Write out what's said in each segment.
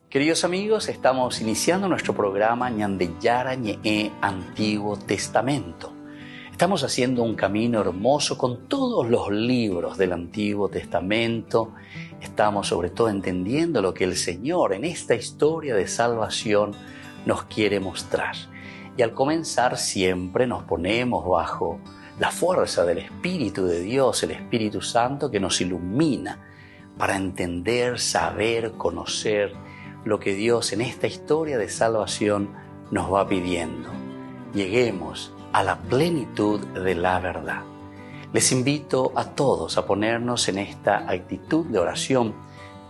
Queridos amigos, estamos iniciando nuestro programa Ñandeyara Ñe'e Antiguo Testamento. Estamos haciendo un camino hermoso con todos los libros del Antiguo Testamento. Estamos sobre todo entendiendo lo que el Señor en esta historia de salvación nos quiere mostrar. Y al comenzar siempre nos ponemos bajo la fuerza del Espíritu de Dios, el Espíritu Santo que nos ilumina para entender, saber, conocer lo que Dios en esta historia de salvación nos va pidiendo. Lleguemos a la plenitud de la verdad. Les invito a todos a ponernos en esta actitud de oración,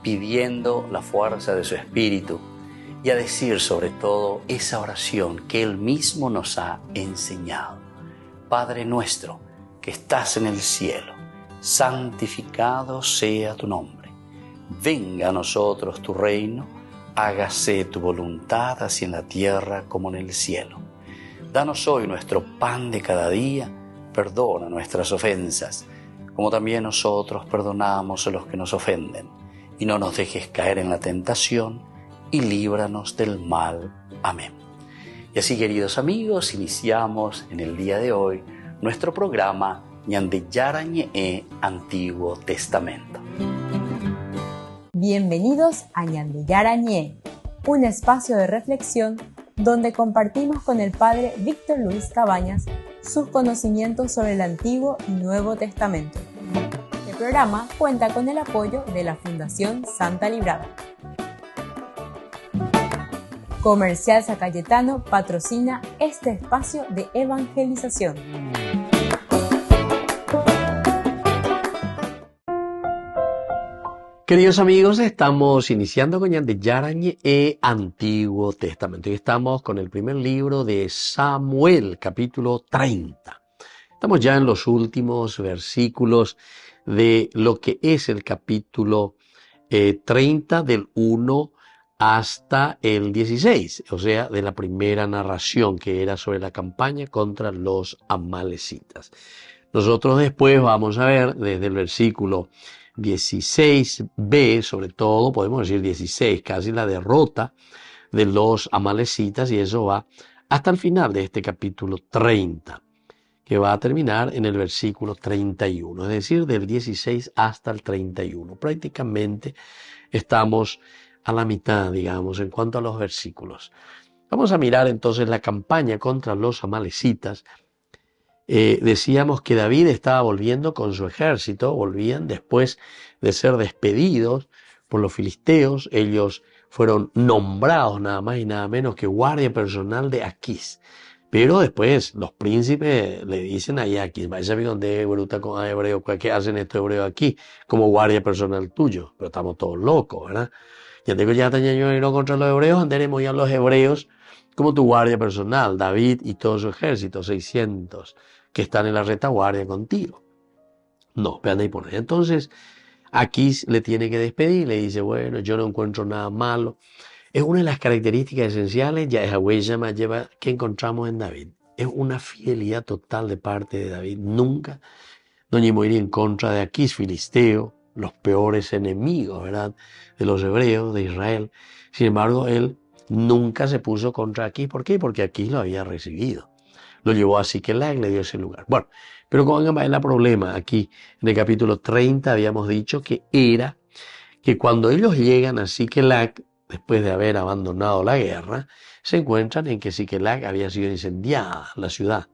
pidiendo la fuerza de su Espíritu y a decir sobre todo esa oración que Él mismo nos ha enseñado. Padre nuestro que estás en el cielo, santificado sea tu nombre. Venga a nosotros tu reino, hágase tu voluntad así en la tierra como en el cielo. Danos hoy nuestro pan de cada día, perdona nuestras ofensas, como también nosotros perdonamos a los que nos ofenden. Y no nos dejes caer en la tentación, y líbranos del mal. Amén. Y así, queridos amigos, iniciamos en el día de hoy nuestro programa Ñandeyara Ñe'e Antiguo Testamento. Bienvenidos a Ñandeyara Ñe'e, un espacio de reflexión donde compartimos con el Padre Víctor Luis Cabañas sus conocimientos sobre el Antiguo y Nuevo Testamento. El programa cuenta con el apoyo de la Fundación Santa Librada. Comercial San Cayetano patrocina este espacio de evangelización. Queridos amigos, estamos iniciando con Ñandeyara Ñe'e Antiguo Testamento y estamos con el primer libro de Samuel, capítulo 30. Estamos ya en los últimos versículos de lo que es el capítulo 30 del 1 hasta el 16, o sea, de la primera narración que era sobre la campaña contra los amalecitas. Nosotros después vamos a ver desde el versículo 16b, sobre todo, podemos decir 16, casi la derrota de los amalecitas, y eso va hasta el final de este capítulo 30, que va a terminar en el versículo 31, es decir, del 16 hasta el 31. Prácticamente estamos a la mitad, digamos, en cuanto a los versículos. Vamos a mirar entonces la campaña contra los amalecitas. Decíamos que David estaba volviendo con su ejército, volvían después de ser despedidos por los filisteos. Ellos fueron nombrados nada más y nada menos que guardia personal de Aquís. Pero después los príncipes le dicen a Aquís, vaya a ver dónde bruta con hebreo, ¿qué hacen estos hebreos aquí como guardia personal tuyo? Pero estamos todos locos, ¿verdad? Ya tengo ya yo contra los hebreos, andaremos ya los hebreos como tu guardia personal, David y todo su ejército, 600, que están en la retaguardia contigo. No, espérate ahí por ahí. Entonces, Aquís le tiene que despedir, le dice, bueno, yo no encuentro nada malo. Es una de las características esenciales, ya esa huella más lleva, que encontramos en David. Es una fidelidad total de parte de David. Nunca no llegó a ir en contra de Aquís, filisteo, los peores enemigos, ¿verdad?, de los hebreos, de Israel. Sin embargo, él nunca se puso contra Aquís. ¿Por qué? Porque Aquís lo había recibido. Lo llevó a Siquelac, le dio ese lugar. Bueno, pero con el problema aquí, en el capítulo 30 habíamos dicho que era que cuando ellos llegan a Siquelac, después de haber abandonado la guerra, se encuentran en que Siquelac había sido incendiada, la ciudad.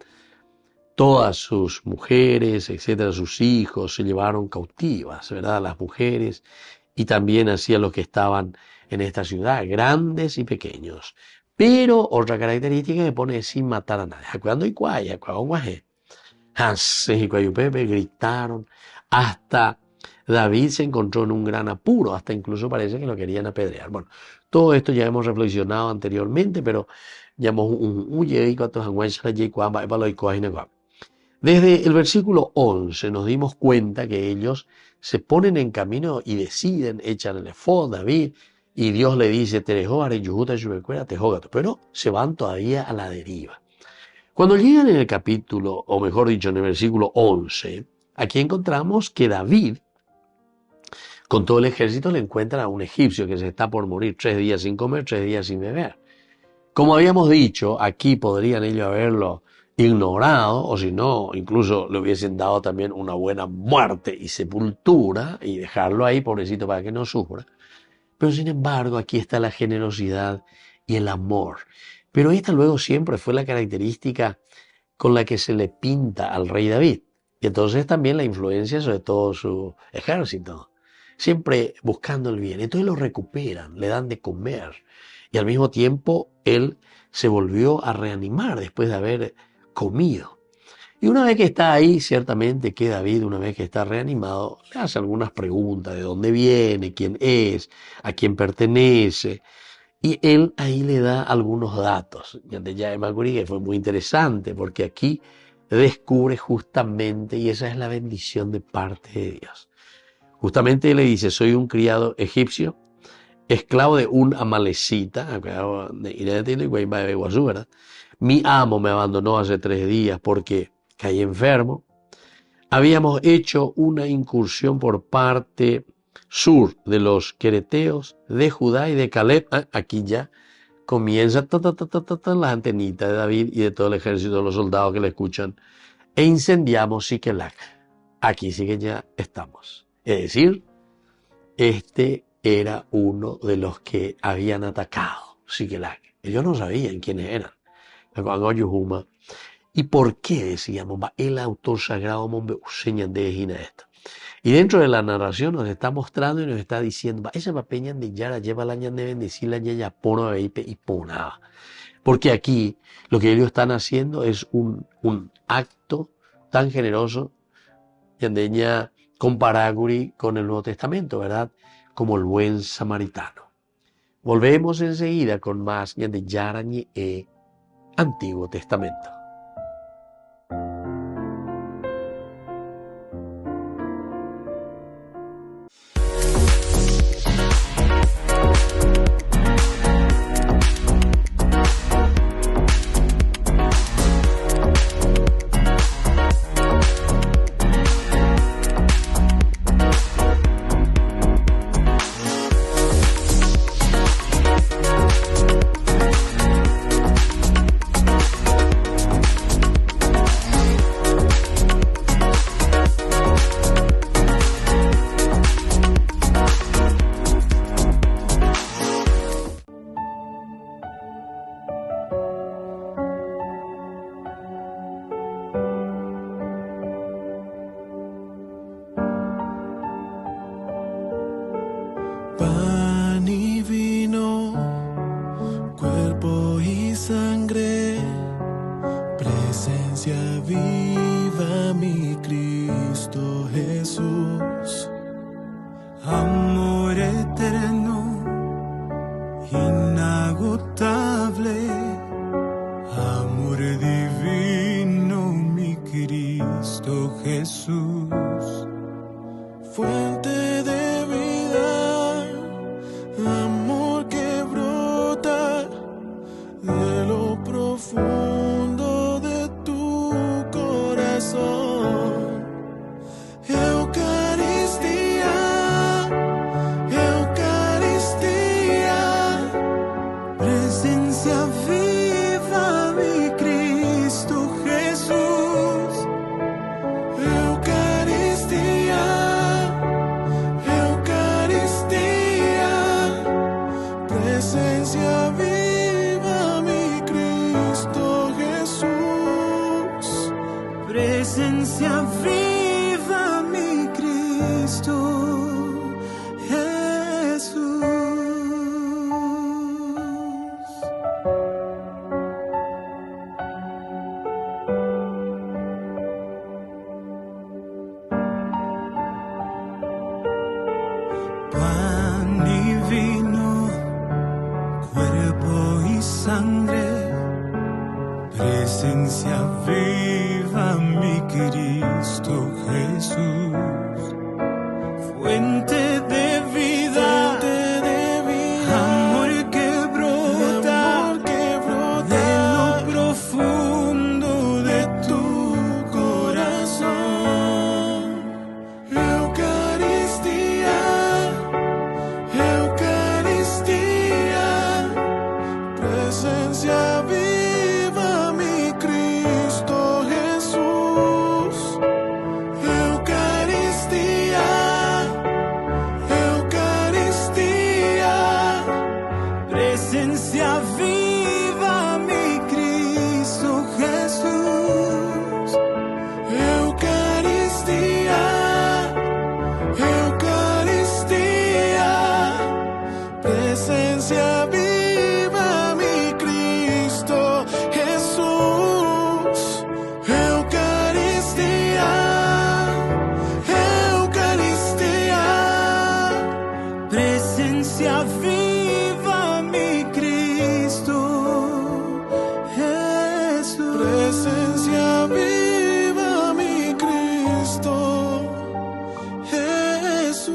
Todas sus mujeres, etcétera, sus hijos, se llevaron cautivas, ¿verdad? Las mujeres y también así a los que estaban en esta ciudad, grandes y pequeños. Pero otra característica que pone es sin matar a nadie. Cuando y cuaya, Pepe gritaron. Hasta David se encontró en un gran apuro, hasta incluso parece que lo querían apedrear. Bueno, todo esto ya hemos reflexionado anteriormente, pero ya hemos desde el versículo 11 nos dimos cuenta que ellos se ponen en camino y deciden, echan el efod, David, y Dios le dice, pero se van todavía a la deriva. Cuando llegan en el capítulo, o mejor dicho, en el versículo 11, aquí encontramos que David con todo el ejército le encuentran a un egipcio que se está por morir 3 días sin comer, 3 días sin beber. Como habíamos dicho, aquí podrían ellos haberlo ignorado, o si no, incluso le hubiesen dado también una buena muerte y sepultura y dejarlo ahí, pobrecito, para que no sufra. Pero sin embargo, aquí está la generosidad y el amor. Pero esta luego siempre fue la característica con la que se le pinta al rey David. Y entonces también la influencia sobre todo su ejército, siempre buscando el bien. Entonces lo recuperan, le dan de comer. Y al mismo tiempo él se volvió a reanimar después de haber comido. Y una vez que está ahí, ciertamente que David, una vez que está reanimado, le hace algunas preguntas de dónde viene, quién es, a quién pertenece. Y él ahí le da algunos datos. Ya que fue muy interesante porque aquí descubre justamente, y esa es la bendición de parte de Dios. Justamente él le dice, soy un criado egipcio, esclavo de un amalecita, ¿verdad? Mi amo me abandonó hace 3 días porque caí enfermo. Habíamos hecho una incursión por parte sur de los quereteos, de Judá y de Caleb. Aquí ya comienza las antenitas de David y de todo el ejército de los soldados que le escuchan. E incendiamos Siquelac. Aquí sí que ya estamos. Es decir, este era uno de los que habían atacado Siquelac. Ellos no sabían quiénes eran. ¿Y por qué decíamos? El autor sagrado de esto. Y dentro de la narración nos está mostrando y nos está diciendo, esa papeña de Yara lleva la ñan de bendecirla ya pono veipe y ponaba. Porque aquí lo que ellos están haciendo es un acto tan generoso, yandeña comparaguri con el Nuevo Testamento, ¿verdad? Como el buen samaritano. Volvemos enseguida con más de Yara Ñe Antiguo Testamento. Pan y vino, cuerpo y sangre, presencia viva mi Cristo Jesús, amor eterno, inagotable, amor divino mi Cristo Jesús, fuente de vida, amor que brota de lo profundo de tu corazón. Eucaristía, Eucaristía, presencia viva mi Cristo Jesús. Eucaristía, Eucaristía, presencia viva mi Cristo Jesús. Presencia viva mi Cristo Jesús. Pan y vino, cuerpo y sangre, presencia viva mi Cristo Jesús, fuente de vida, amor que brota de lo profundo de tu corazón. Eucaristía, presencia viva, mi Cristo Jesús. Eucaristía, Eucaristía, presencia viva, mi Cristo Jesús. Eucaristía, Eucaristía, presencia viva, mi Cristo Jesús. Presencia viva, mi Cristo Jesús.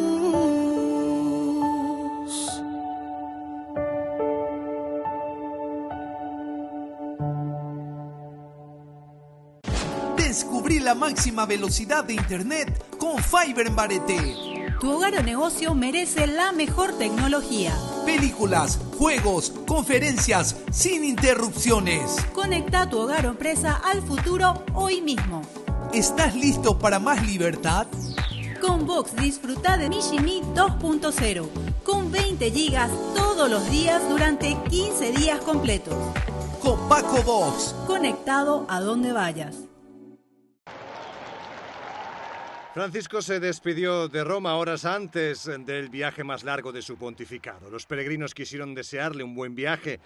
Descubrí la máxima velocidad de Internet con Fiber en Barete. Tu hogar o negocio merece la mejor tecnología. Películas, juegos, conferencias, sin interrupciones. Conecta tu hogar o empresa al futuro hoy mismo. ¿Estás listo para más libertad? Con Vox disfruta de Mishimi 2.0 con 20 gigas todos los días durante 15 días completos. Con Paco Vox. Conectado a donde vayas. Francisco se despidió de Roma horas antes del viaje más largo de su pontificado. Los peregrinos quisieron desearle un buen viaje.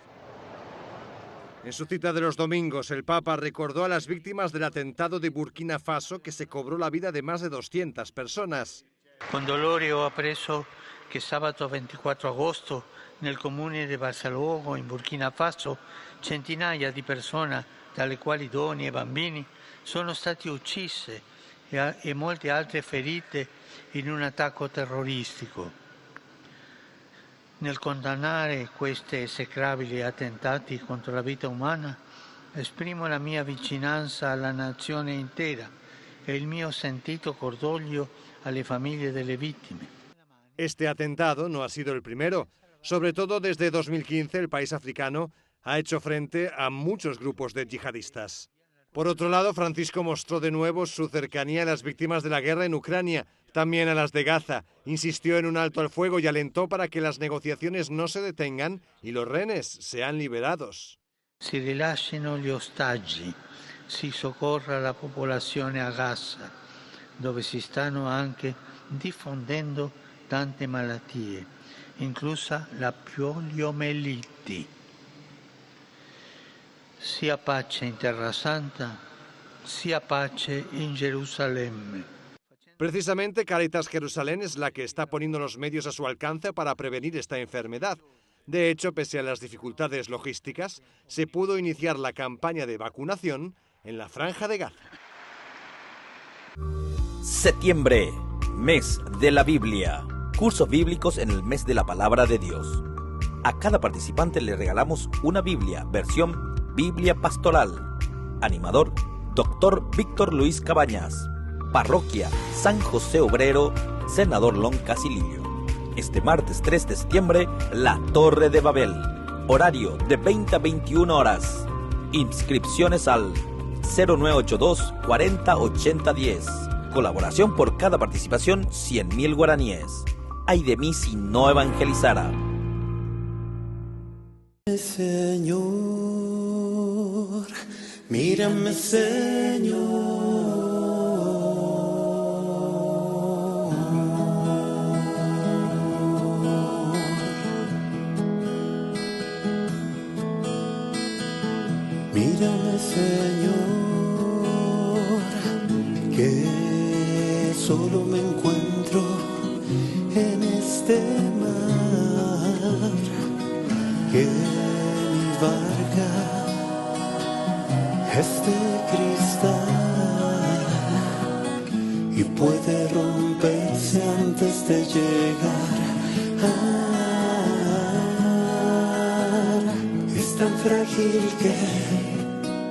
En su cita de los domingos, el Papa recordó a las víctimas del atentado de Burkina Faso, que se cobró la vida de más de 200 personas. Con dolore ho appreso che sabato 24 agosto nel comune di Barsalogho in Burkina Faso centinaia di persone, tra le quali donne e bambini, sono state uccise e molte altre ferite in un attacco terroristico. Nel condannare questi esecrabili attentati contro la vita umana, esprimo la mia vicinanza alla nazione intera e il mio sentito cordoglio alle famiglie delle vittime. Este atentado no ha sido el primero. Sobre todo desde 2015 el país africano ha hecho frente a muchos grupos de yihadistas. Por otro lado, Francisco mostró de nuevo su cercanía a las víctimas de la guerra en Ucrania, también a las de Gaza. Insistió en un alto al fuego y alentó para que las negociaciones no se detengan y los rehenes sean liberados. Si rilascino gli ostaggi, si soccorra la popolazione a Gaza, dove si stanno anche diffondendo tante malattie, inclusa la poliomielite. Sia pace in Terra Santa, sia pace in Gerusalemme. Precisamente Cáritas Jerusalén es la que está poniendo los medios a su alcance para prevenir esta enfermedad. De hecho, pese a las dificultades logísticas, se pudo iniciar la campaña de vacunación en la Franja de Gaza. Septiembre, mes de la Biblia. Cursos bíblicos en el mes de la palabra de Dios. A cada participante le regalamos una Biblia, versión Biblia Pastoral. Animador, Dr. Víctor Luis Cabañas. Parroquia San José Obrero, Senador Lon Casilillo. Este martes 3 de septiembre, La Torre de Babel. Horario de 20 a 21 horas. Inscripciones al 0982 40 80 10. Colaboración por cada participación, 100.000 guaraníes. Ay de mí si no evangelizara. Señor, mírame, Señor. Mírame, Señor, que solo me encuentro en este mar, que mi barca es de cristal y puede romperse antes de llegar. Es tan frágil que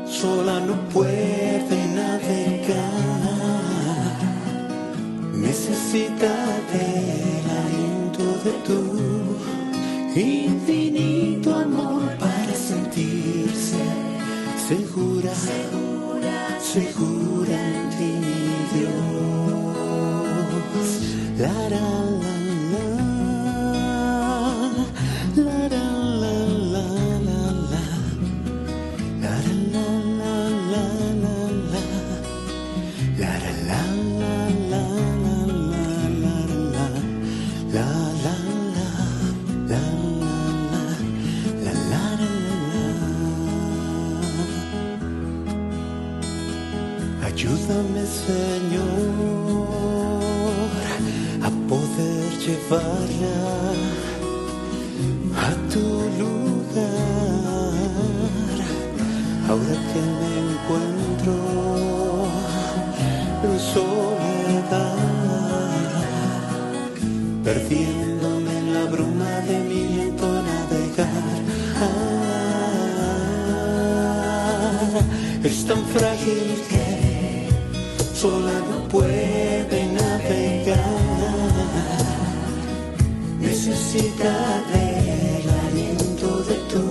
sola no puede navegar. Necesita del aliento de tu infinito amor para sentirse segura, segura en ti, mi Dios. La la la la, la la la la. Ayúdame, Señor, a poder llevarla a tu lugar. Ahora que me encuentro en soledad, perdiéndome en la bruma de mi lento navegar. Es tan frágil que sola no puede navegar. Necesita del aliento de tu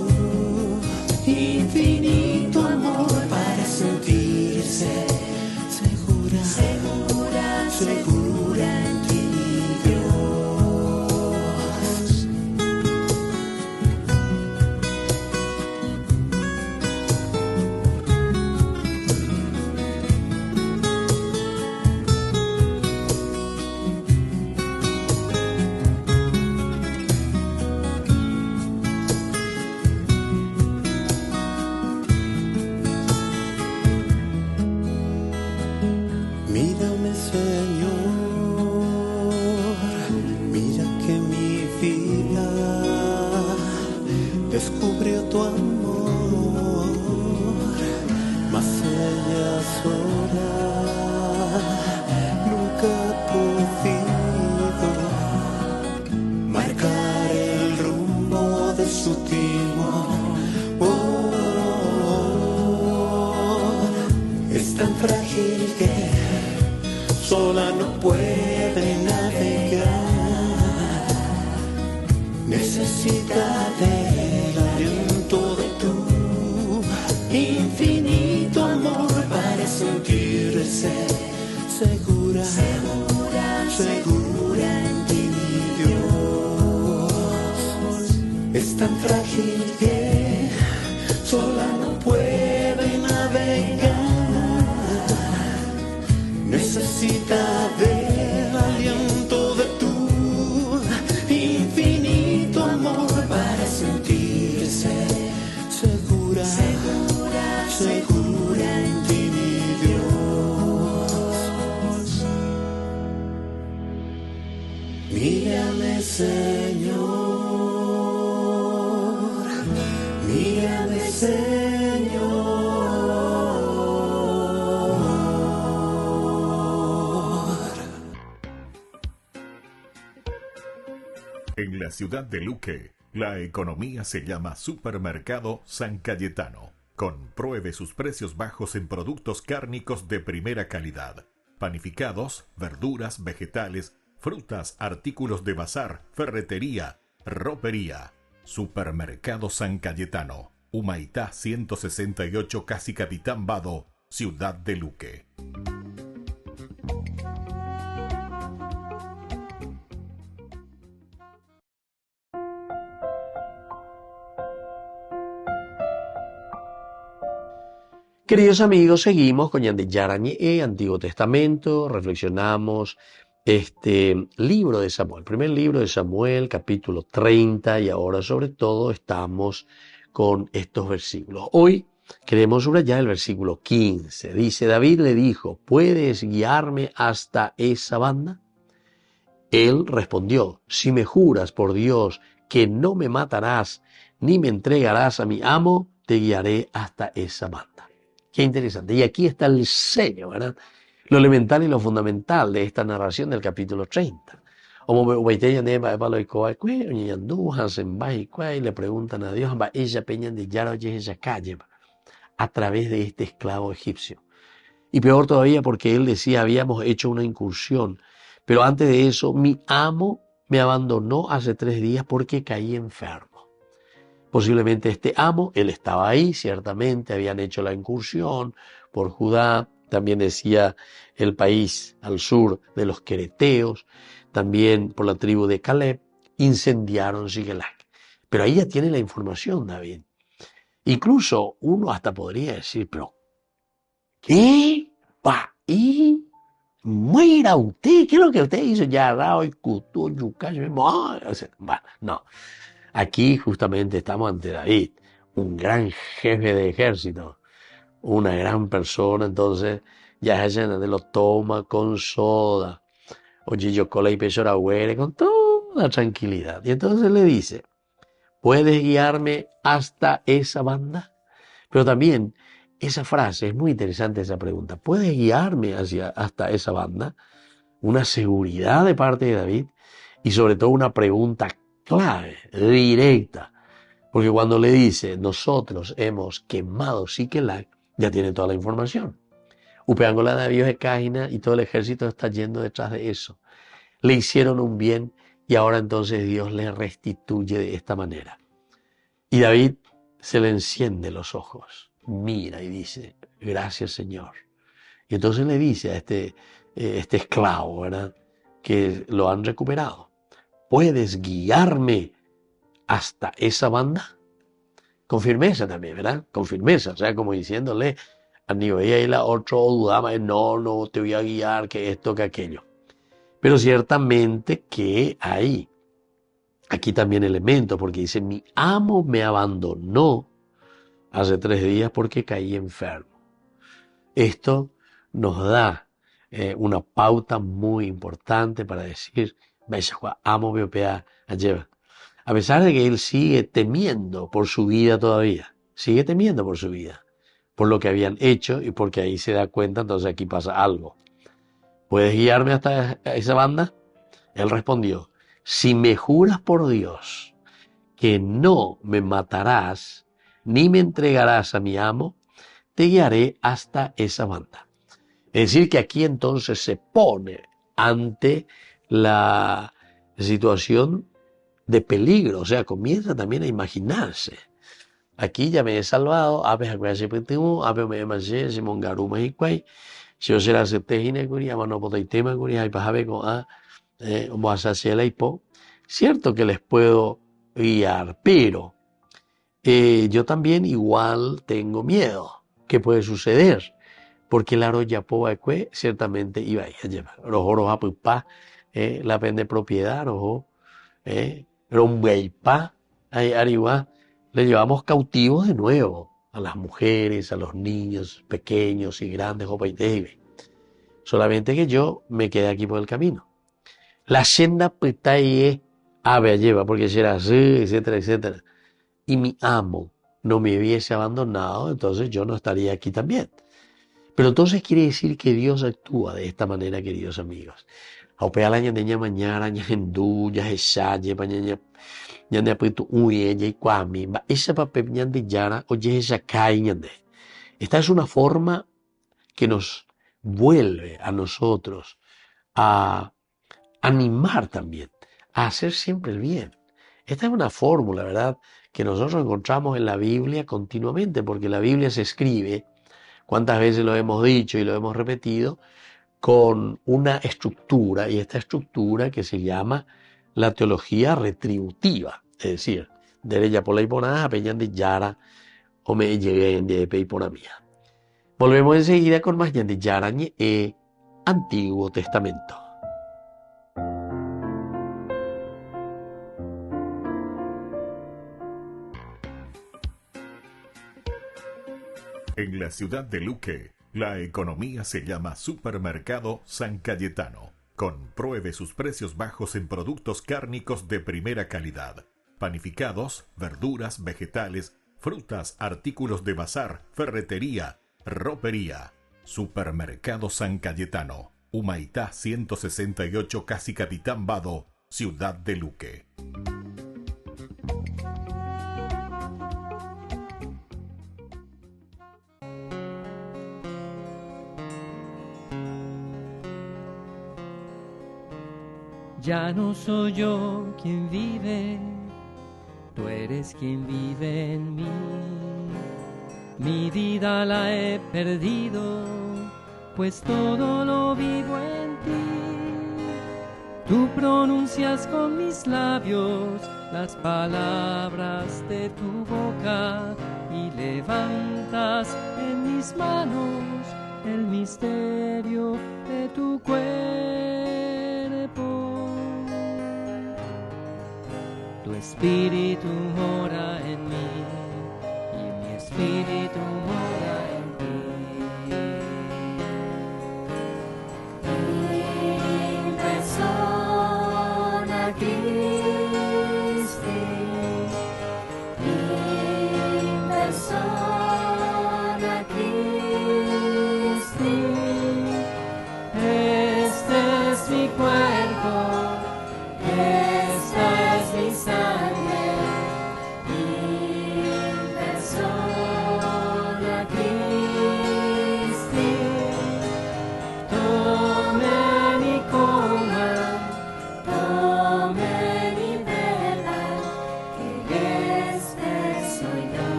infinito amor para sentirse segura, segura, segura en ti, Dios. Mírame, Señor, mira que mi vida descubrió tu amor, mas ella sola nunca ha podido marcar el rumbo de su timón. Es tan frágil que sola no puede navegar. Necesita del aliento de tu infinito amor para sentirse segura, segura, segura en ti, Dios. Es tan frágil que sola no puede navegar. Necesita del aliento de tu infinito amor para sentirse segura, segura, segura en ti, mi Dios. Mírame, Señor, mírame, Señor. En la ciudad de Luque, la economía se llama Supermercado San Cayetano. Compruebe sus precios bajos en productos cárnicos de primera calidad. Panificados, verduras, vegetales, frutas, artículos de bazar, ferretería, ropería. Supermercado San Cayetano, Humaitá 168, Casi Capitán Vado, ciudad de Luque. Queridos amigos, seguimos con Ñandeyara Ñe'e, Antiguo Testamento, reflexionamos este libro de Samuel, primer libro de Samuel, capítulo 30, y ahora sobre todo estamos con estos versículos. Hoy queremos subrayar el versículo 15. Dice, David le dijo, ¿puedes guiarme hasta esa banda? Él respondió, si me juras por Dios que no me matarás ni me entregarás a mi amo, te guiaré hasta esa banda. Qué interesante. Y aquí está el sello, ¿verdad? Lo elemental y lo fundamental de esta narración del capítulo 30. Le preguntan a Dios a través de este esclavo egipcio. Y peor todavía porque él decía, habíamos hecho una incursión. Pero antes de eso, mi amo me abandonó hace 3 días porque caí enfermo. Posiblemente este amo, él estaba ahí, ciertamente habían hecho la incursión por Judá, también decía el país al sur de los quereteos, también por la tribu de Caleb, incendiaron Sigelac. Pero ahí ya tiene la información, David. Incluso uno hasta podría decir, pero ¿qué país? Muera usted, ¿qué es lo que usted hizo? Ya, Rao, Cutú, Yucayo, bueno, no. Aquí justamente estamos ante David, un gran jefe de ejército, una gran persona entonces ya ella lo toma con soda, oye yo cola y pechora huele con toda tranquilidad. Y entonces le dice, ¿puedes guiarme hasta esa banda? Pero también esa frase, es muy interesante esa pregunta, ¿puedes guiarme hasta esa banda? Una seguridad de parte de David y sobre todo una pregunta clave, directa. Porque cuando le dice, nosotros hemos quemado Siquelac, ya tiene toda la información. Upeangola de Dios de Caina y todo el ejército está yendo detrás de eso. Le hicieron un bien y ahora entonces Dios le restituye de esta manera. Y David se le enciende los ojos, mira y dice, gracias Señor. Y entonces le dice a este esclavo, ¿verdad?, que lo han recuperado, ¿puedes guiarme hasta esa banda? Con firmeza también, ¿verdad? Con firmeza, o sea, como diciéndole a nivel y la otro dudaba, no te voy a guiar, que esto, que aquello. Pero ciertamente que hay aquí también elementos, porque dice, mi amo me abandonó hace 3 días porque caí enfermo. Esto nos da una pauta muy importante para decir, amo beopea lleva. A pesar de que él sigue temiendo por su vida todavía, sigue temiendo por su vida, por lo que habían hecho y porque ahí se da cuenta, entonces aquí pasa algo. ¿Puedes guiarme hasta esa banda? Él respondió, si me juras por Dios que no me matarás ni me entregarás a mi amo, te guiaré hasta esa banda. Es decir, que aquí entonces se pone ante la situación de peligro, o sea, comienza también a imaginarse. Aquí ya me he salvado, si yo será cierto que les puedo guiar, pero yo también igual tengo miedo. ¿Qué puede suceder? Porque la roya poacue ciertamente iba a llevar. Rojo a pupa, la pende propiedad, rojo, rombeipa, arriba, le llevamos cautivos de nuevo a las mujeres, a los niños pequeños y grandes, solamente que yo me quedé aquí por el camino. La senda petaye ave lleva, porque será así, etcétera, etcétera. Y mi amo no me hubiese abandonado, entonces yo no estaría aquí también. Pero entonces quiere decir que Dios actúa de esta manera, queridos amigos. Aupea la ñandeña mañana, ñajendu, ñajesaye, pañaña, ñande apuesto uye, y cuami, va esa papel ñande yara, oye esa kai ñande. Esta es una forma que nos vuelve a nosotros a animar también, a hacer siempre el bien. Esta es una fórmula, ¿verdad?, que nosotros encontramos en la Biblia continuamente, porque la Biblia se escribe, cuántas veces lo hemos dicho y lo hemos repetido, con una estructura, y esta estructura que se llama la teología retributiva, es decir, derecha por la hiponada, peñan de yara, o me lleguen de peiponamía. Volvemos enseguida con más de yara y Antiguo Testamento. En la ciudad de Luque, la economía se llama Supermercado San Cayetano. Compruebe sus precios bajos en productos cárnicos de primera calidad. Panificados, verduras, vegetales, frutas, artículos de bazar, ferretería, ropería. Supermercado San Cayetano. Humaitá 168, Casi Capitán Vado, ciudad de Luque. Ya no soy yo quien vive, tú eres quien vive en mí. Mi vida la he perdido, pues todo lo vivo en ti. Tú pronuncias con mis labios las palabras de tu boca y levantas en mis manos el misterio de tu cuerpo. Tu espíritu mora en mí y mi espíritu mora en ti.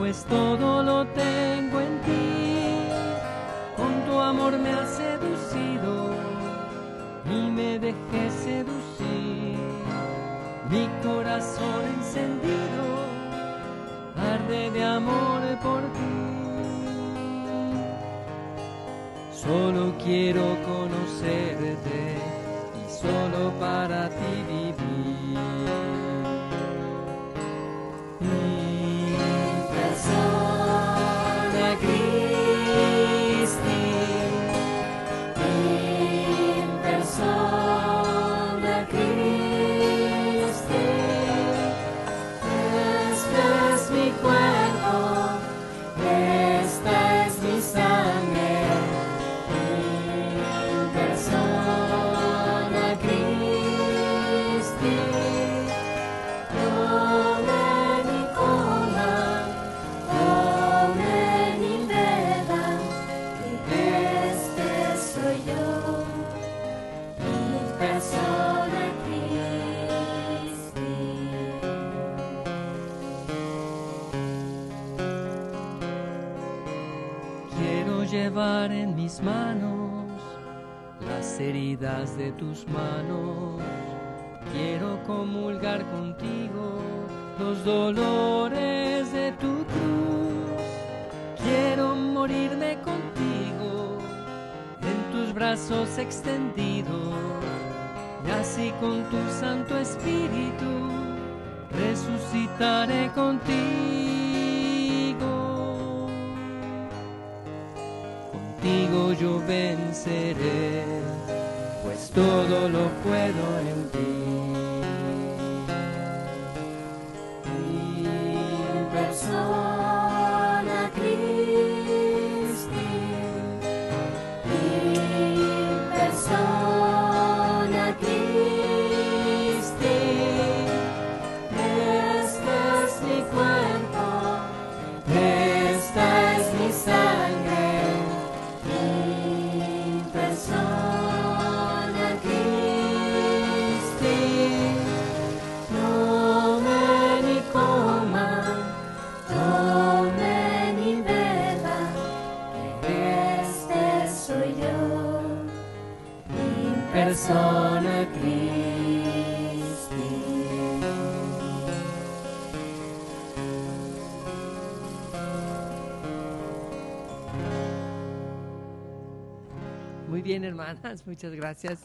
pues todo lo tengo en ti. Con tu amor me has seducido y me dejé seducir. Mi corazón encendido arde de amor por ti. Solo quiero conocerte y solo para ti vivir. In persona Christi, in persona Christi, este es mi cuerpo, esta es mi sangre. Llevar en mis manos las heridas de tus manos. Quiero comulgar contigo los dolores de tu cruz. Quiero morirme contigo en tus brazos extendidos, y así con tu Santo Espíritu resucitaré contigo. Contigo yo venceré, pues todo lo puedo en ti. In persona Christi, in persona Christi, este es mi cuerpo, esta es mi sangre. Persona Christi. Muy bien, hermanas, muchas gracias.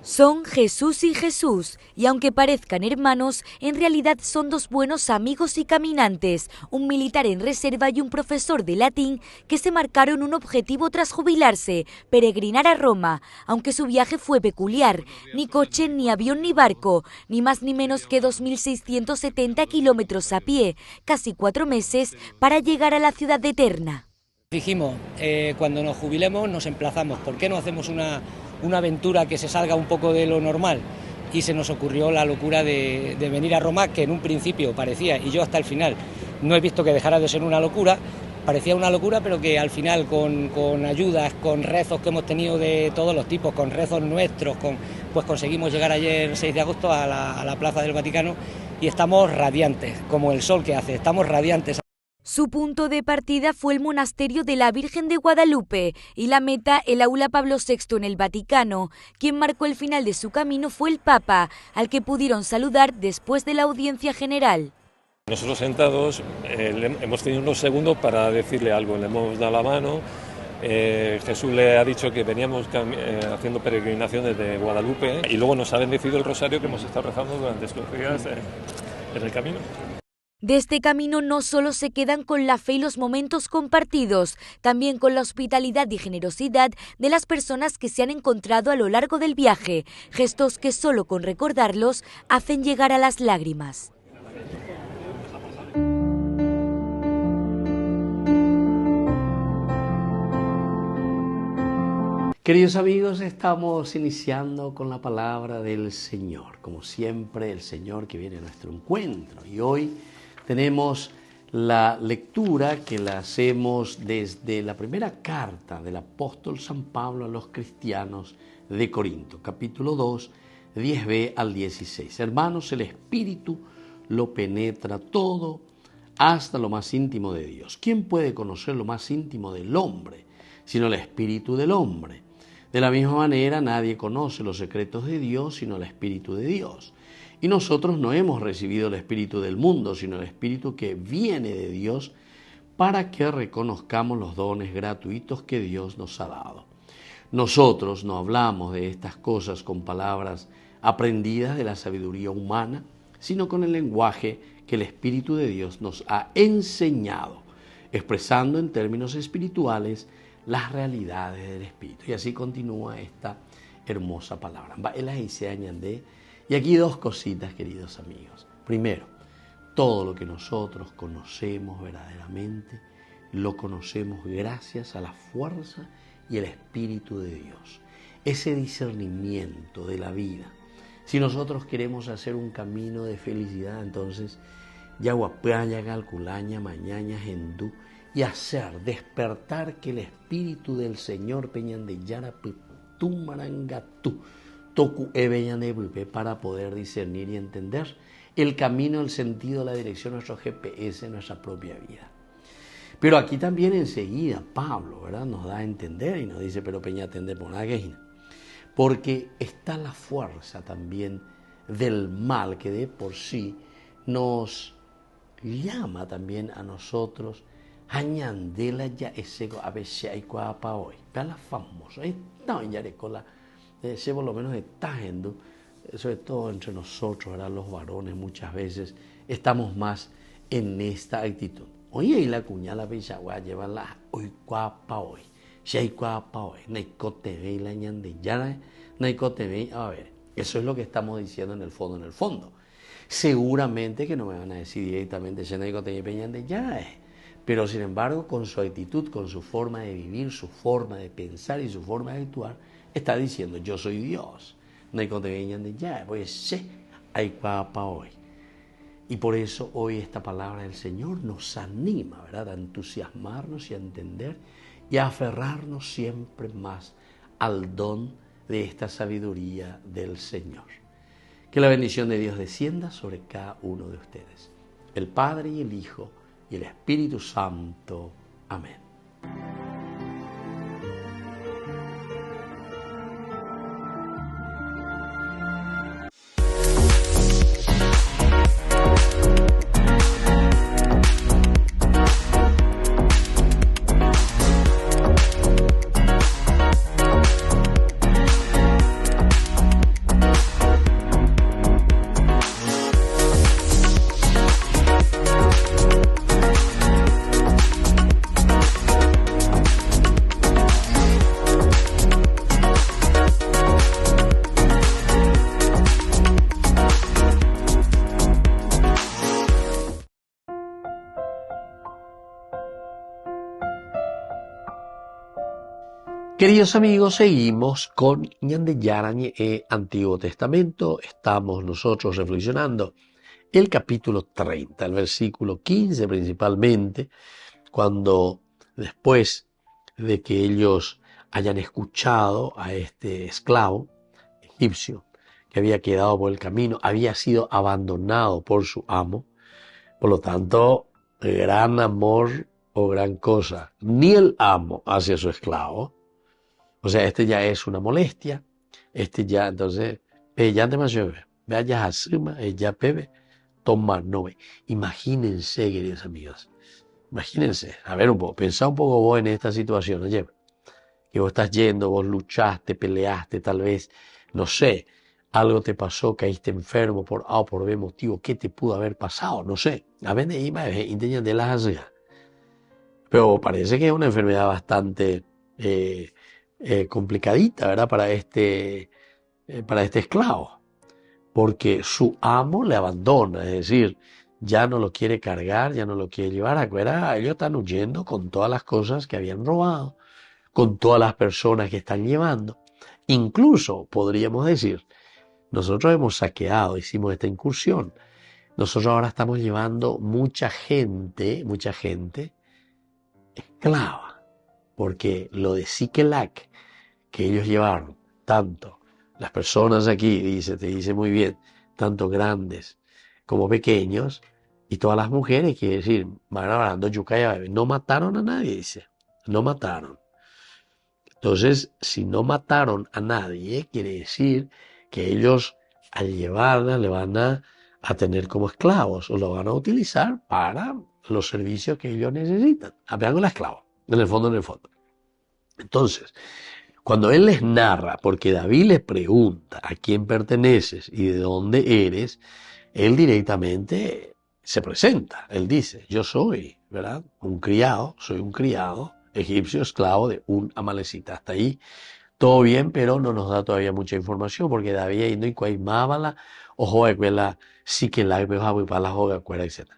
Son Jesús y Jesús, y aunque parezcan hermanos, en realidad son dos buenos amigos y caminantes, un militar en reserva y un profesor de latín que se marcaron un objetivo tras jubilarse, peregrinar a Roma, aunque su viaje fue peculiar, ni coche, ni avión, ni barco, ni más ni menos que 2.670 kilómetros a pie, casi 4 meses para llegar a la ciudad eterna. Dijimos, cuando nos jubilemos nos emplazamos, ¿por qué no hacemos una aventura que se salga un poco de lo normal? Y se nos ocurrió la locura de venir a Roma, que en un principio parecía, y yo hasta el final no he visto que dejara de ser una locura, parecía una locura, pero que al final con ayudas, con rezos que hemos tenido de todos los tipos, con rezos nuestros, pues conseguimos llegar ayer 6 de agosto a la Plaza del Vaticano y estamos radiantes, como el sol que hace, estamos radiantes. Su punto de partida fue el monasterio de la Virgen de Guadalupe y la meta el aula Pablo VI en el Vaticano. Quien marcó el final de su camino fue el Papa, al que pudieron saludar después de la audiencia general. Nosotros sentados hemos tenido unos segundos para decirle algo, le hemos dado la mano. Jesús le ha dicho que veníamos haciendo peregrinaciones de Guadalupe y luego nos ha bendecido el rosario que hemos estado rezando durante estos días en el camino. De este camino no solo se quedan con la fe y los momentos compartidos, también con la hospitalidad y generosidad de las personas que se han encontrado a lo largo del viaje, gestos que solo con recordarlos hacen llegar a las lágrimas. Queridos amigos, estamos iniciando con la palabra del Señor. Como siempre, el Señor que viene a nuestro encuentro. Y hoy tenemos la lectura que la hacemos desde la primera carta del apóstol San Pablo a los cristianos de Corinto, capítulo 2, 10b al 16. Hermanos, el Espíritu lo penetra todo hasta lo más íntimo de Dios. ¿Quién puede conocer lo más íntimo del hombre, sino el espíritu del hombre? De la misma manera, nadie conoce los secretos de Dios, sino el espíritu de Dios. Y nosotros no hemos recibido el espíritu del mundo, sino el espíritu que viene de Dios, para que reconozcamos los dones gratuitos que Dios nos ha dado. Nosotros no hablamos de estas cosas con palabras aprendidas de la sabiduría humana, sino con el lenguaje que el Espíritu de Dios nos ha enseñado, expresando en términos espirituales las realidades del Espíritu. Y así continúa esta hermosa palabra. Y aquí dos cositas, queridos amigos. Primero, todo lo que nosotros conocemos verdaderamente, lo conocemos gracias a la fuerza y el Espíritu de Dios. Ese discernimiento de la vida. Si nosotros queremos hacer un camino de felicidad, entonces yaguapaya, calculaña, mañana, hendú, y hacer despertar que el Espíritu del Señor peñandeyara tu marangatú toku para poder discernir y entender el camino, el sentido, la dirección, nuestro GPS, nuestra propia vida. Pero aquí también enseguida Pablo, ¿verdad?, nos da a entender y nos dice, pero peña atender por una quejina. Porque está la fuerza también del mal que de por sí nos llama también a nosotros añandela ya ese a veces hay para hoy. Para la famosa, está en Yarecola, ese por lo menos está yendo, sobre todo entre nosotros, ¿verdad?, los varones muchas veces estamos más en esta actitud. Oye, y la cuñada Pichagua lleva la hoy cuapa hoy. Si hay cuapa hoy, Naicote y la ñandillana, Naicote, a ver, eso es lo que estamos diciendo en el fondo. Seguramente que no me van a decir directamente si Naicote y ñandillana, pero sin embargo, con su actitud, con su forma de vivir, su forma de pensar y su forma de actuar, está diciendo, yo soy Dios. Naicote y ñandillana, pues sí, hay cuapa hoy. Y por eso hoy esta palabra del Señor nos anima, ¿verdad?, a entusiasmarnos y a entender y a aferrarnos siempre más al don de esta sabiduría del Señor. Que la bendición de Dios descienda sobre cada uno de ustedes, el Padre y el Hijo y el Espíritu Santo. Amén. Queridos amigos, seguimos con Ñandeyarañe Antiguo Testamento. Estamos nosotros reflexionando el capítulo 30, el versículo 15 principalmente, cuando después de que ellos hayan escuchado a este esclavo egipcio que había quedado por el camino, había sido abandonado por su amo, por lo tanto, gran amor o gran cosa, ni el amo hacia su esclavo. O sea, este ya es una molestia, ya, entonces, ya demasiado, vaya a suma, ya bebe, toma, no ve. Imagínense, queridos amigos, imagínense, a ver un poco, pensá un poco vos en esta situación, oye, que vos estás yendo, vos luchaste, peleaste, tal vez, no sé, algo te pasó, caíste enfermo por A o por B motivo, ¿qué te pudo haber pasado? No sé, a ver, de la pero parece que es una enfermedad bastante complicadita, ¿verdad?, para este esclavo, porque su amo le abandona, es decir, ya no lo quiere cargar, ya no lo quiere llevar. Acuérdate, ellos están huyendo con todas las cosas que habían robado, con todas las personas que están llevando. Incluso podríamos decir, nosotros hemos saqueado, hicimos esta incursión, nosotros ahora estamos llevando mucha gente esclava, porque lo de Siquelac que ellos llevaron, tanto las personas aquí, te dice muy bien, tanto grandes como pequeños, y todas las mujeres, quiere decir, van hablando yuca y bebé, no mataron a nadie, dice, no mataron. Entonces, si no mataron a nadie, quiere decir que ellos al llevarla le van a tener como esclavos o lo van a utilizar para los servicios que ellos necesitan. Vean la esclava, en el fondo. Entonces, cuando él les narra, porque David les pregunta a quién perteneces y de dónde eres, él directamente se presenta. Él dice, yo soy, ¿verdad? Soy un criado egipcio esclavo de un amalecita. Hasta ahí todo bien, pero no nos da todavía mucha información, porque David ahí no hay mábala, ojo de cuela, sí que la veo para la joga, etc.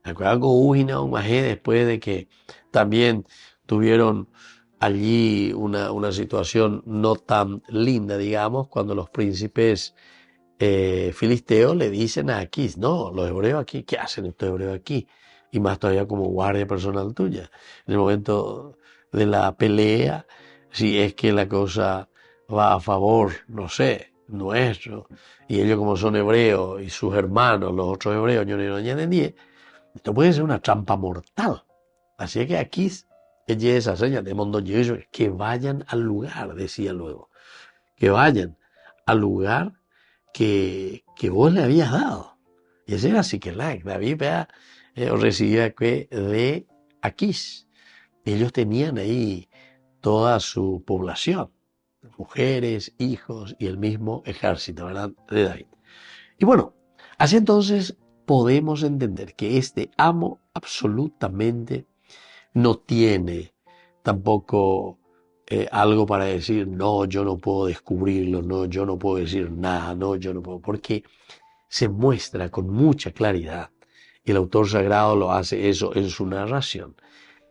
Después de que también tuvieron allí una situación no tan linda, digamos, cuando los príncipes filisteos le dicen a Aquís, no, los hebreos aquí, ¿qué hacen estos hebreos aquí? Y más todavía como guardia personal tuya. En el momento de la pelea, si es que la cosa va a favor, no sé, nuestro, y ellos como son hebreos y sus hermanos, los otros hebreos, yo no añaden, esto puede ser una trampa mortal. Así es que aquí ella esa señal de mundo que vayan al lugar, decía luego, que vayan al lugar que vos le habías dado. Y ese era Siquelac. David recibía de Aquís. Ellos tenían ahí toda su población, mujeres, hijos y el mismo ejército, ¿verdad?, de David. Y bueno, así entonces podemos entender que este amo absolutamente no tiene tampoco algo para decir, no, yo no puedo descubrirlo, no, yo no puedo decir nada, no, yo no puedo, porque se muestra con mucha claridad, y el autor sagrado lo hace eso en su narración,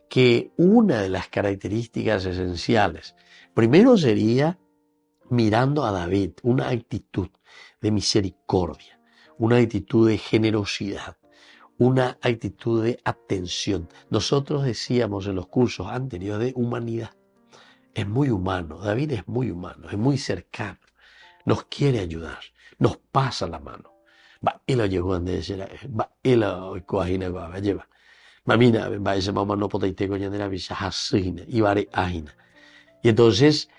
que una de las características esenciales, primero sería mirando a David, una actitud de misericordia, una actitud de generosidad, una actitud de atención. Nosotros decíamos en los cursos anteriores de humanidad. Es muy humano, David es muy humano, es muy cercano, nos quiere ayudar, nos pasa la mano. Y lo llegó a decir, y lo coagina, lleva. Mamina, va ese mamá no potaite coñandera visajasina y vare ajina. Y entonces,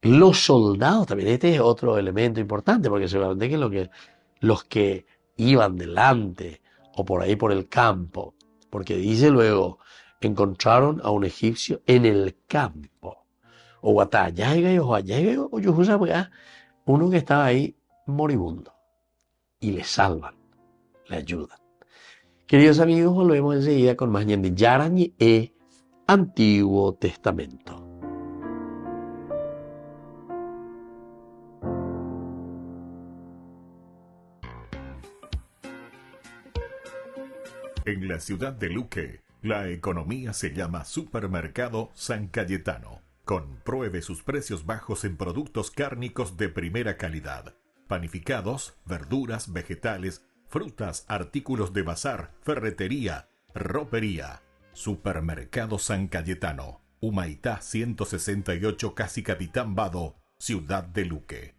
los soldados también, este es otro elemento importante, porque seguramente que los que iban delante o por ahí por el campo, porque dice luego, encontraron a un egipcio en el campo. O uno que estaba ahí moribundo. Y le salvan, le ayudan. Queridos amigos, volvemos enseguida con más Ñandi Yarañe e Antiguo Testamento. En la ciudad de Luque, la economía se llama Supermercado San Cayetano. Compruebe sus precios bajos en productos cárnicos de primera calidad. Panificados, verduras, vegetales, frutas, artículos de bazar, ferretería, ropería. Supermercado San Cayetano, Humaitá 168, Casi Capitán Vado, Ciudad de Luque.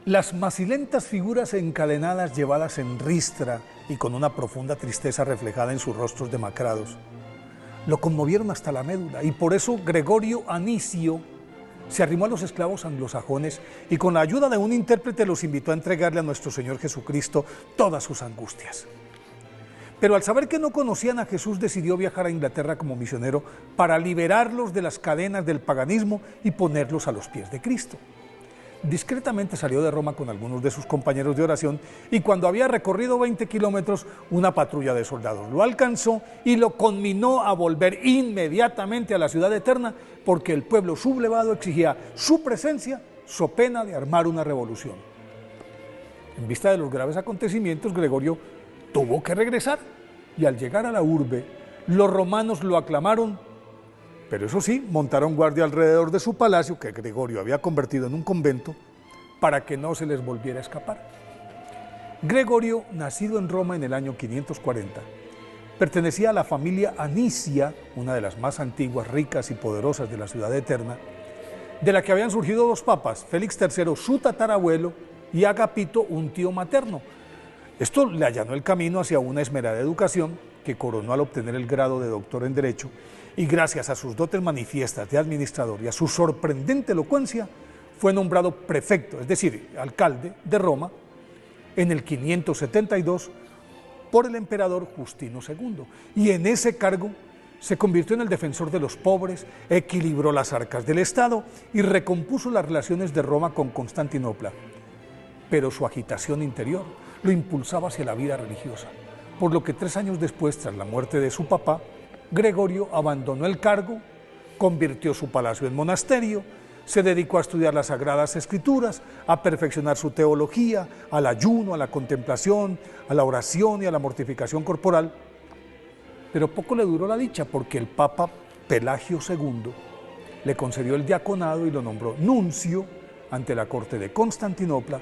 Las macilentas figuras encadenadas llevadas en ristra y con una profunda tristeza reflejada en sus rostros demacrados lo conmovieron hasta la médula, y por eso Gregorio Anicio se arrimó a los esclavos anglosajones y con la ayuda de un intérprete los invitó a entregarle a nuestro Señor Jesucristo todas sus angustias. Pero al saber que no conocían a Jesús, decidió viajar a Inglaterra como misionero para liberarlos de las cadenas del paganismo y ponerlos a los pies de Cristo. Discretamente salió de Roma con algunos de sus compañeros de oración, y cuando había recorrido 20 kilómetros, una patrulla de soldados lo alcanzó y lo conminó a volver inmediatamente a la ciudad eterna, porque el pueblo sublevado exigía su presencia so pena de armar una revolución. En vista de los graves acontecimientos, Gregorio tuvo que regresar, y al llegar a la urbe, los romanos lo aclamaron Pero eso sí, montaron guardia alrededor de su palacio, que Gregorio había convertido en un convento, para que no se les volviera a escapar. Gregorio, nacido en Roma en el año 540, pertenecía a la familia Anicia, una de las más antiguas, ricas y poderosas de la ciudad eterna, de la que habían surgido dos papas, Félix III, su tatarabuelo, y Agapito, un tío materno. Esto le allanó el camino hacia una esmerada educación que coronó al obtener el grado de doctor en Derecho, y gracias a sus dotes manifiestas de administrador y a su sorprendente elocuencia, fue nombrado prefecto, es decir, alcalde de Roma, en el 572 por el emperador Justino II. Y en ese cargo se convirtió en el defensor de los pobres, equilibró las arcas del Estado y recompuso las relaciones de Roma con Constantinopla. Pero su agitación interior lo impulsaba hacia la vida religiosa, por lo que 3 años después, tras la muerte de su papá, Gregorio abandonó el cargo, convirtió su palacio en monasterio, se dedicó a estudiar las Sagradas Escrituras, a perfeccionar su teología, al ayuno, a la contemplación, a la oración y a la mortificación corporal. Pero poco le duró la dicha, porque el Papa Pelagio II le concedió el diaconado y lo nombró nuncio ante la corte de Constantinopla,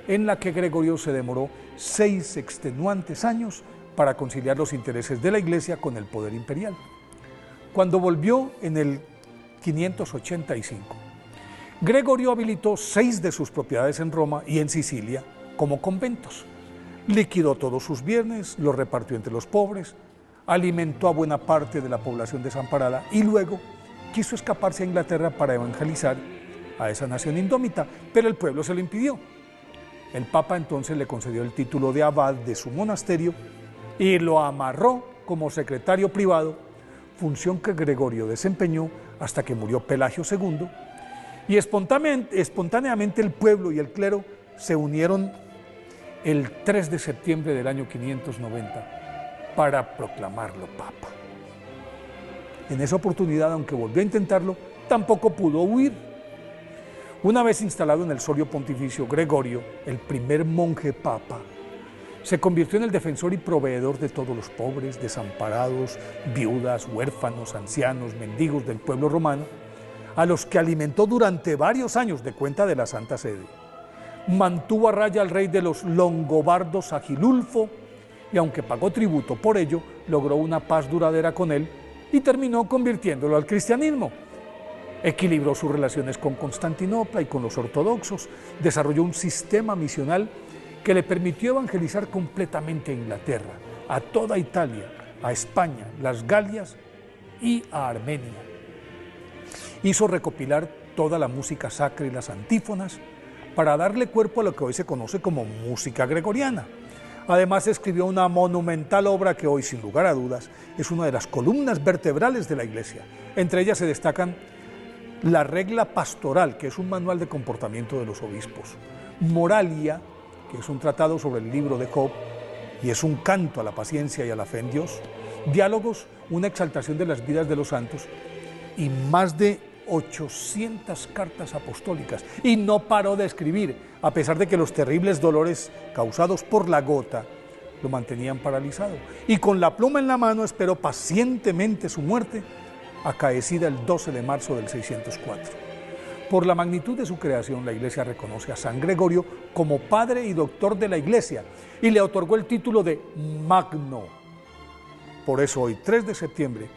en la que Gregorio se demoró 6 extenuantes años para conciliar los intereses de la Iglesia con el poder imperial. Cuando volvió en el 585, Gregorio habilitó 6 de sus propiedades en Roma y en Sicilia como conventos. Liquidó todos sus bienes, los repartió entre los pobres, alimentó a buena parte de la población desamparada y luego quiso escaparse a Inglaterra para evangelizar a esa nación indómita, pero el pueblo se lo impidió. El Papa entonces le concedió el título de abad de su monasterio y lo amarró como secretario privado, función que Gregorio desempeñó hasta que murió Pelagio II, y espontáneamente el pueblo y el clero se unieron el 3 de septiembre del año 590 para proclamarlo papa. En esa oportunidad, aunque volvió a intentarlo, tampoco pudo huir. Una vez instalado en el solio pontificio, Gregorio, el primer monje papa, se convirtió en el defensor y proveedor de todos los pobres, desamparados, viudas, huérfanos, ancianos, mendigos del pueblo romano, a los que alimentó durante varios años de cuenta de la Santa Sede. Mantuvo a raya al rey de los longobardos, Agilulfo, y aunque pagó tributo por ello, logró una paz duradera con él y terminó convirtiéndolo al cristianismo. Equilibró sus relaciones con Constantinopla y con los ortodoxos, desarrolló un sistema misional que le permitió evangelizar completamente a Inglaterra, a toda Italia, a España, las Galias y a Armenia. Hizo recopilar toda la música sacra y las antífonas para darle cuerpo a lo que hoy se conoce como música gregoriana. Además, escribió una monumental obra que hoy, sin lugar a dudas, es una de las columnas vertebrales de la Iglesia. Entre ellas se destacan la Regla Pastoral, que es un manual de comportamiento de los obispos; Moralia, que es un tratado sobre el libro de Job y es un canto a la paciencia y a la fe en Dios; Diálogos, una exaltación de las vidas de los santos; y más de 800 cartas apostólicas. Y no paró de escribir, a pesar de que los terribles dolores causados por la gota lo mantenían paralizado. Y con la pluma en la mano esperó pacientemente su muerte, acaecida el 12 de marzo del 604. Por la magnitud de su creación, la Iglesia reconoce a San Gregorio como padre y doctor de la Iglesia y le otorgó el título de Magno. Por eso hoy, 3 de septiembre,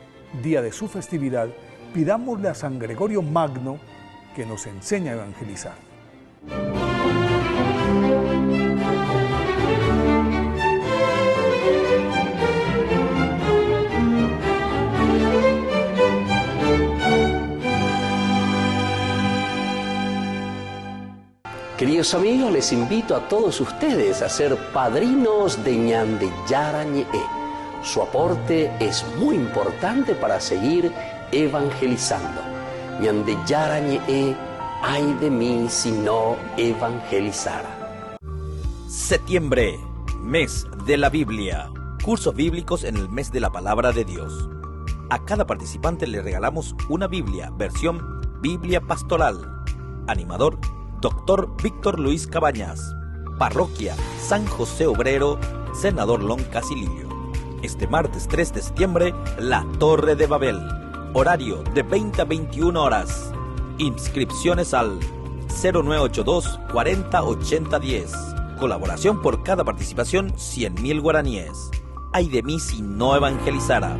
día de su festividad, pidámosle a San Gregorio Magno que nos enseñe a evangelizar. Queridos amigos, les invito a todos ustedes a ser padrinos de Ñande Yara Ñe'e. Su aporte es muy importante para seguir evangelizando. Ñande Yara Ñe'e, ay de mí si no evangelizara. Septiembre, mes de la Biblia. Cursos bíblicos en el mes de la palabra de Dios. A cada participante le regalamos una Biblia, versión Biblia Pastoral. Animador, Dr. Víctor Luis Cabañas. Parroquia San José Obrero, Senador Lon Casilillo. Este martes 3 de septiembre, la Torre de Babel. Horario de 20 a 21 horas. Inscripciones al 0982 40 80 10. Colaboración por cada participación 100.000 guaraníes. Ay de mí si no evangelizara.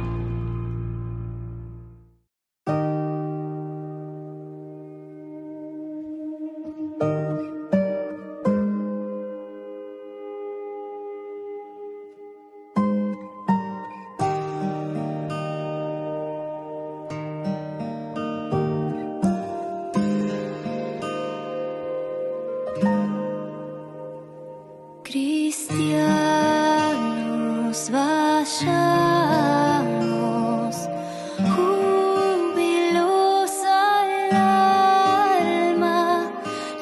Cristianos, vayamos júbilos al alma,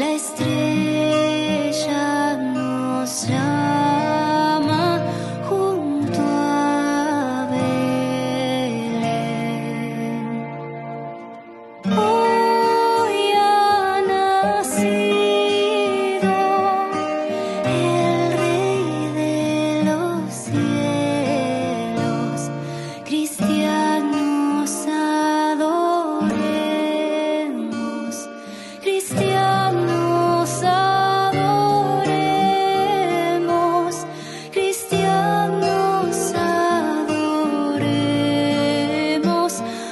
la estrella nos llama junto a Belén. Hoy ha nacido el Rey de los cielos, cristianos adoremos, cristianos adoremos, cristianos adoremos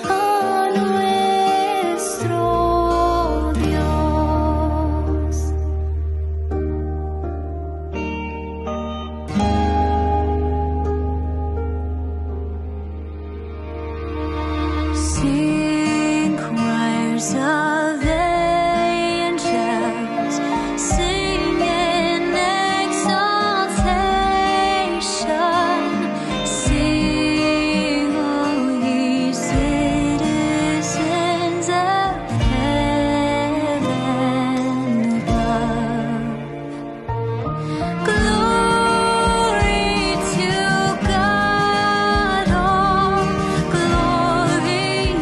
a nuestro Dios. Sing choirs of angels, sing in exaltation, sing, O ye citizens of heaven above. Glory to God, all glory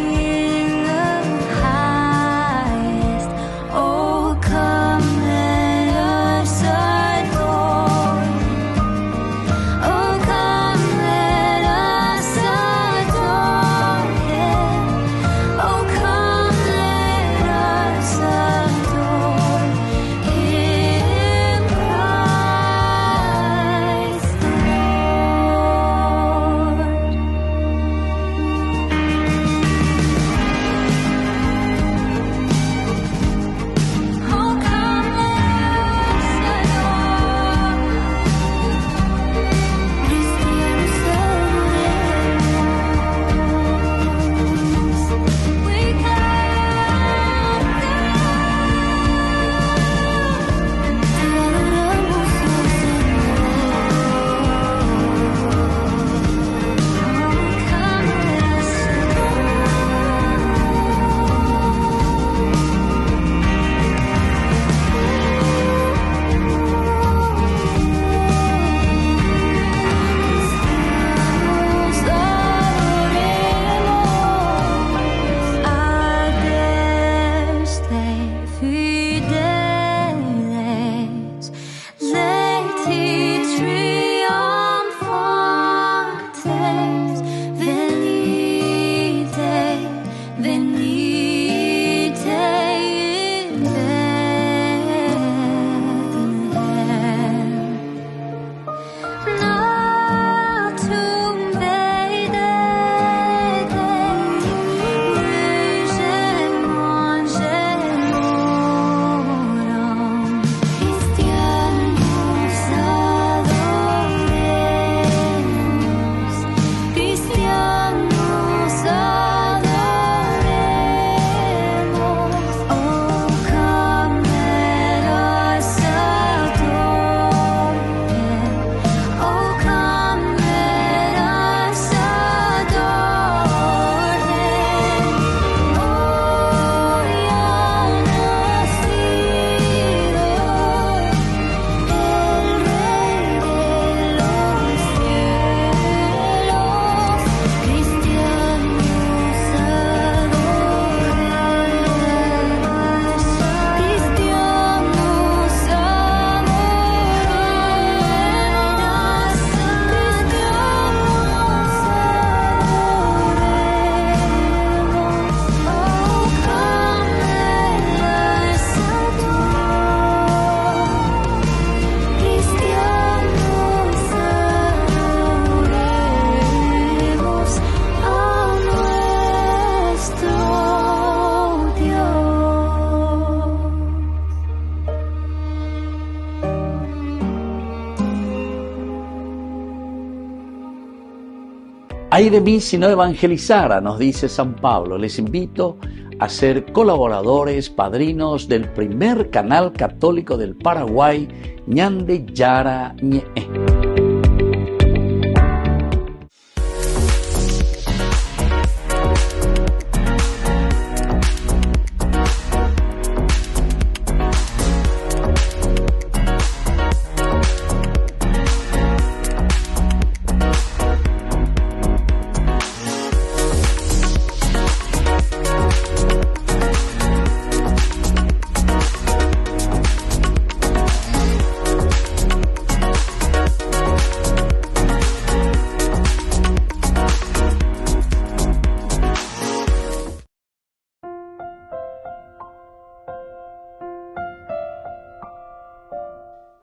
Ay de mí si no evangelizara, nos dice San Pablo. Les invito a ser colaboradores, padrinos del primer canal católico del Paraguay, Ñande Yara Ñe'e.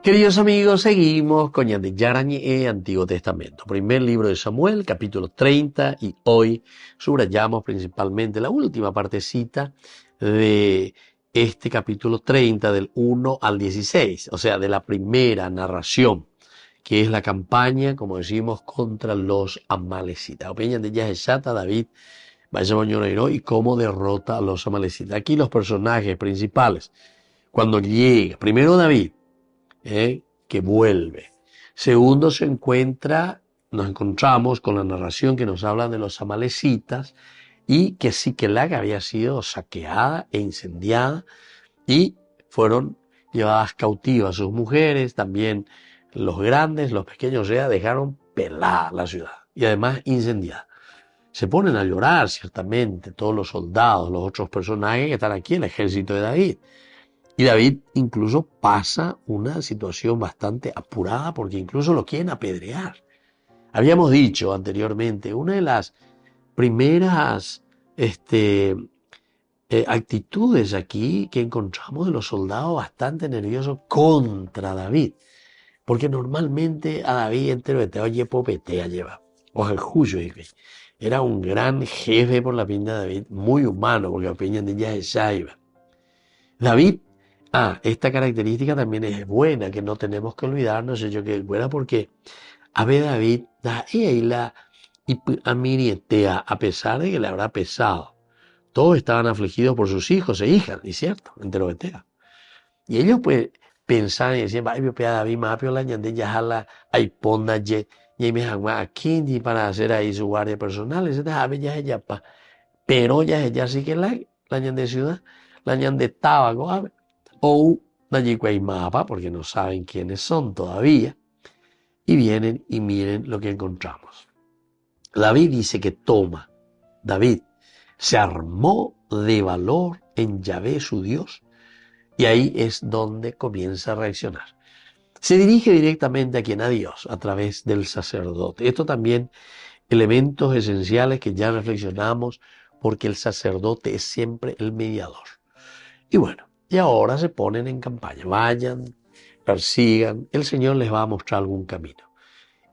Queridos amigos, seguimos con Ñande Yara Ñe'e, Antiguo Testamento. Primer libro de Samuel, capítulo 30, y hoy subrayamos principalmente la última partecita de este capítulo 30, del 1 al 16, o sea, de la primera narración, que es la campaña, como decimos, contra los amalecitas. Opinión de Yaheshata, David, vaya Boñonero, y cómo derrota a los amalecitas. Aquí los personajes principales, cuando llega, primero David, que vuelve. Segundo, nos encontramos con la narración que nos habla de los amalecitas y que Siquelag había sido saqueada e incendiada y fueron llevadas cautivas sus mujeres, también los grandes, los pequeños, o sea, dejaron pelada la ciudad y además incendiada. Se ponen a llorar ciertamente todos los soldados, los otros personajes que están aquí, el ejército de David. Y David incluso pasa una situación bastante apurada porque incluso lo quieren apedrear. Habíamos dicho anteriormente, una de las primeras actitudes aquí que encontramos de los soldados bastante nerviosos contra David. Porque normalmente a David entero te oye popetea lleva. O al juyo, era un gran jefe por la pinta de David, muy humano, porque opinan de ella es Shaiba. David, esta característica también es buena, que no tenemos que olvidarnos, yo que es buena porque a ver David, a pesar de que le habrá pesado, todos estaban afligidos por sus hijos e hijas, ¿y cierto? Enterobetea. Y ellos pues pensaban y decían, ay, David, más la ñande ya ay ponda ye, y me jagua aquí para hacer ahí su guardia personal, pero ya sí que la ñande ciudad, la ñande tabaco, o mapa, porque no saben quiénes son todavía, y vienen y miren lo que encontramos. David dice que David se armó de valor en Yahvé su Dios, y ahí es donde comienza a reaccionar. Se dirige directamente a Dios, a través del sacerdote. Esto también, elementos esenciales que ya reflexionamos, porque el sacerdote es siempre el mediador. Y bueno, y ahora se ponen en campaña. Vayan, persigan, el Señor les va a mostrar algún camino.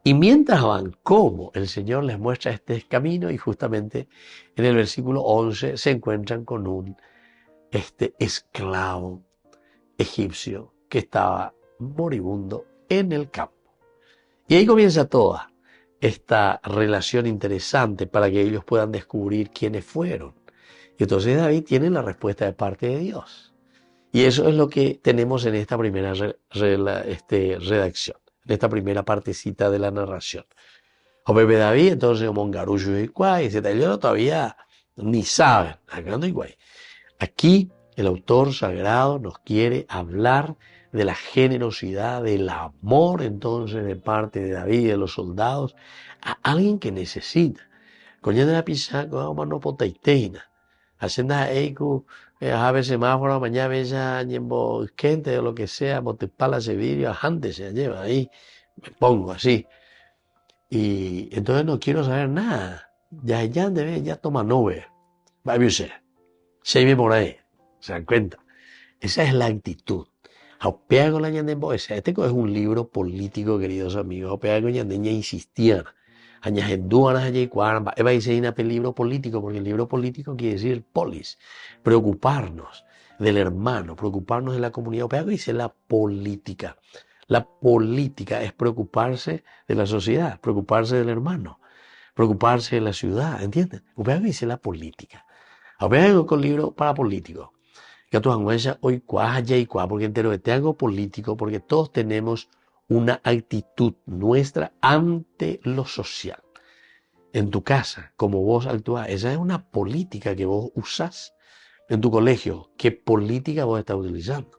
Y mientras van, ¿cómo? El Señor les muestra este camino y justamente en el versículo 11 se encuentran con un esclavo egipcio que estaba moribundo en el campo. Y ahí comienza toda esta relación interesante para que ellos puedan descubrir quiénes fueron. Y entonces David tiene la respuesta de parte de Dios. Y eso es lo que tenemos en esta primera redacción, en esta primera partecita de la narración. O Pepe David, entonces, Mongarullo y Cuay, ellos todavía ni saben. Aquí el autor sagrado nos quiere hablar de la generosidad, del amor entonces de parte de David y de los soldados a alguien que necesita. Coña de la pizza, no potaiteina. Haciendo a veces semáforo, mañana bella, ñembo, gente o lo que sea, botepala ese vídeo, antes se lleva ahí, me pongo así. Y entonces no quiero saber nada. Ya toma nube. Va a ser. Se ve por ahí. ¿Se dan cuenta? Esa es la actitud. Aupea la ñandembo, este es un libro político, queridos amigos. Aupea con ñandeña insistían. Eva dice un libro político, porque el libro político quiere decir polis, preocuparnos del hermano, preocuparnos de la comunidad. Pero dice la política. La política es preocuparse de la sociedad, preocuparse del hermano, preocuparse de la ciudad, ¿entienden? Usted dice la política. Ahora hago con libro para políticos. Que tu angüenza hoy cuaja y cuá, porque entero te hago político, porque todos tenemos una actitud nuestra ante lo social. En tu casa, como vos actúas, esa es una política que vos usás. En tu colegio, ¿qué política vos estás utilizando?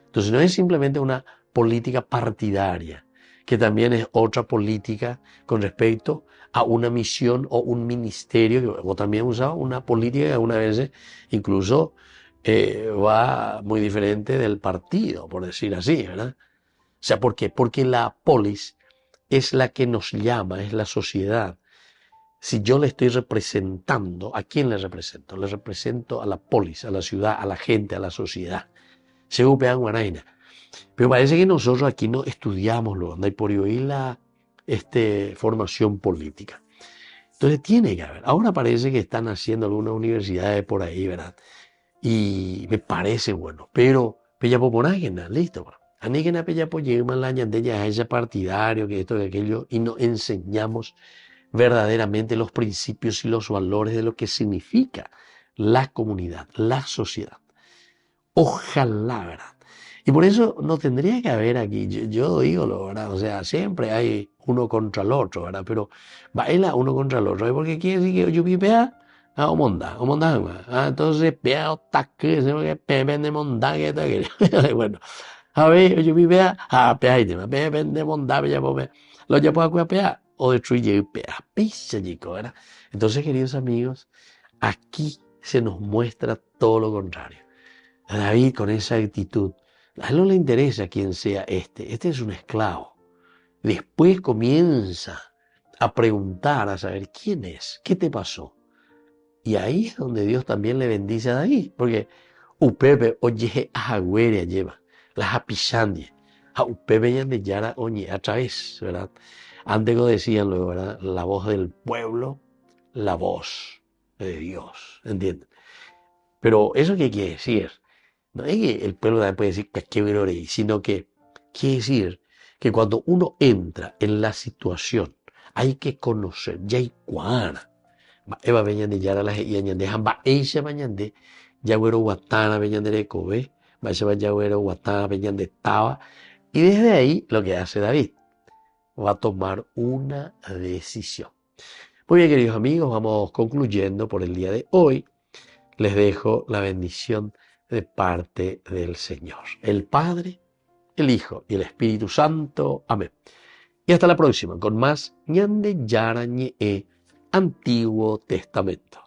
Entonces no es simplemente una política partidaria, que también es otra política con respecto a una misión o un ministerio, que vos también usás una política que algunas veces incluso va muy diferente del partido, por decir así, ¿verdad? O sea, ¿por qué? Porque la polis es la que nos llama, es la sociedad. Si yo le estoy representando, ¿a quién le represento? Le represento a la polis, a la ciudad, a la gente, a la sociedad. Según Pean Guaraina. Pero parece que nosotros aquí no estudiamos lo anda y por oír la formación política. Entonces tiene que haber. Ahora parece que están haciendo algunas universidades por ahí, ¿verdad? Y me parece bueno. Pero, Peyapoponágena, listo. Anígena Peyapoyema, la ñandeya, ese partidario, que esto, que aquello, y nos enseñamos verdaderamente los principios y los valores de lo que significa la comunidad, la sociedad. Ojalá, ¿verdad? Y por eso no tendría que haber aquí, yo digo, ¿verdad? O sea, siempre hay uno contra el otro, ¿verdad? Pero baila uno contra el otro, porque quiere decir que yo vivía a Omonda, entonces pea otaque, que pepe de monda, que tal, bueno, a ver, yo vivía a pea y tema, pepe de monda, ya puedo lo ya puedo acuapea o destruye pea, pisa, chico, ¿verdad? Entonces, queridos amigos, aquí se nos muestra todo lo contrario. A David con esa actitud, a él no le interesa quién sea este es un esclavo. Después comienza a preguntar, a saber quién es, qué te pasó. Y ahí es donde Dios también le bendice a David, porque upepe oye a agüeria lleva, las apichandie, a upepe ya de yara oye a través, ¿verdad? Antes lo decían luego, ¿verdad? La voz del pueblo, la voz de Dios, ¿entienden? Pero ¿eso qué quiere decir? No es que el pueblo también puede decir que sino que quiere decir que cuando uno entra en la situación, hay que conocer, ya hay cuara. Eva veñan de yara las yañande, hamba eisa bañande, yagüero guatana veñan de cobe, vaya yagüero guatana veñan de taba. Y desde ahí lo que hace David, va a tomar una decisión. Muy bien, queridos amigos, vamos concluyendo por el día de hoy. Les dejo la bendición de parte del Señor, el Padre, el Hijo y el Espíritu Santo. Amén. Y hasta la próxima con más Ñande Yara Ñe Antiguo Testamento.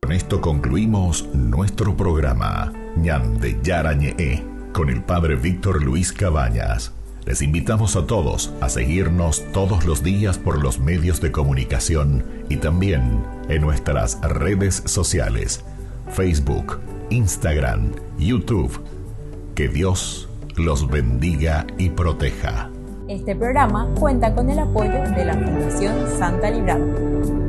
Con esto concluimos nuestro programa Ñande Yara Ñe con el Padre Víctor Luis Cabañas. Les invitamos a todos a seguirnos todos los días por los medios de comunicación y también en nuestras redes sociales, Facebook, Instagram, YouTube. Que Dios los bendiga y proteja. Este programa cuenta con el apoyo de la Fundación Santa Librada.